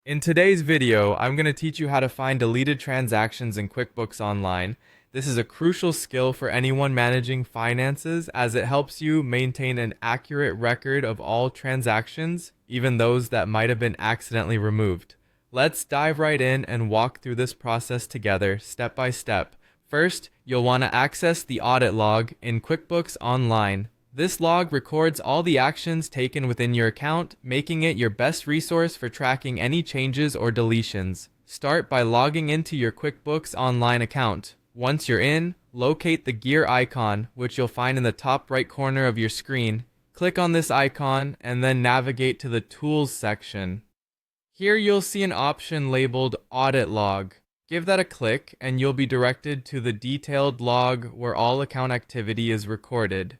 In today's video, I'm going to teach you how to find deleted transactions in QuickBooks Online. This is a crucial skill for anyone managing finances as it helps you maintain an accurate record of all transactions, even those that might have been accidentally removed. Let's dive right in and walk through this process together, step by step. First, you'll want to access the Audit Log in QuickBooks Online. This log records all the actions taken within your account, making it your best resource for tracking any changes or deletions. Start by logging into your QuickBooks Online account. Once you're in, locate the gear icon, which you'll find in the top right corner of your screen. Click on this icon and then navigate to the Tools section. Here you'll see an option labeled Audit Log. Give that a click and you'll be directed to the detailed log where all account activity is recorded.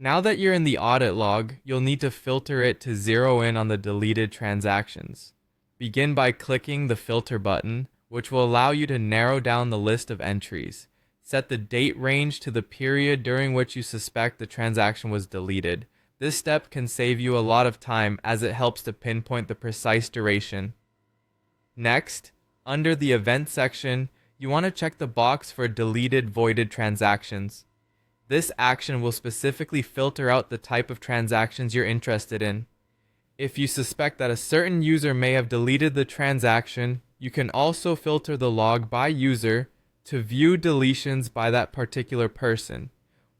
Now that you're in the audit log, you'll need to filter it to zero in on the deleted transactions. Begin by clicking the filter button, which will allow you to narrow down the list of entries. Set the date range to the period during which you suspect the transaction was deleted. This step can save you a lot of time as it helps to pinpoint the precise duration. Next, under the event section, you want to check the box for deleted voided transactions. This action will specifically filter out the type of transactions you're interested in. If you suspect that a certain user may have deleted the transaction, you can also filter the log by user to view deletions by that particular person.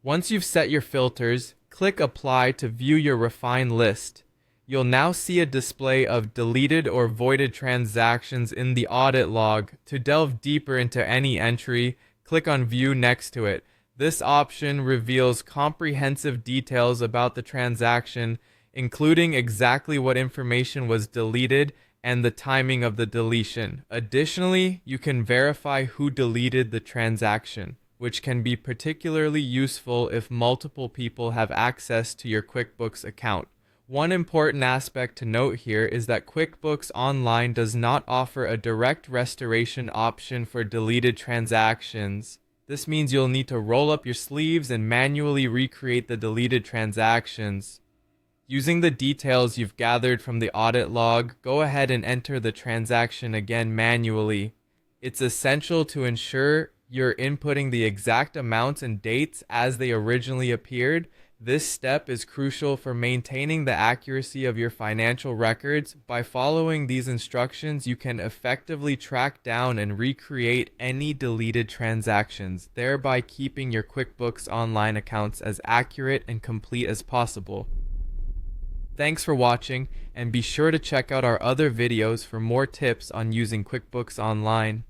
Once you've set your filters, click Apply to view your refined list. You'll now see a display of deleted or voided transactions in the audit log. To delve deeper into any entry, click on View next to it. This option reveals comprehensive details about the transaction, including exactly what information was deleted and the timing of the deletion. Additionally, you can verify who deleted the transaction, which can be particularly useful if multiple people have access to your QuickBooks account. One important aspect to note here is that QuickBooks Online does not offer a direct restoration option for deleted transactions. This means you'll need to roll up your sleeves and manually recreate the deleted transactions. Using the details you've gathered from the audit log, go ahead and enter the transaction again manually. It's essential to ensure you're inputting the exact amounts and dates as they originally appeared. This step is crucial for maintaining the accuracy of your financial records. By following these instructions, you can effectively track down and recreate any deleted transactions, thereby keeping your QuickBooks Online accounts as accurate and complete as possible. Thanks for watching, and be sure to check out our other videos for more tips on using QuickBooks Online.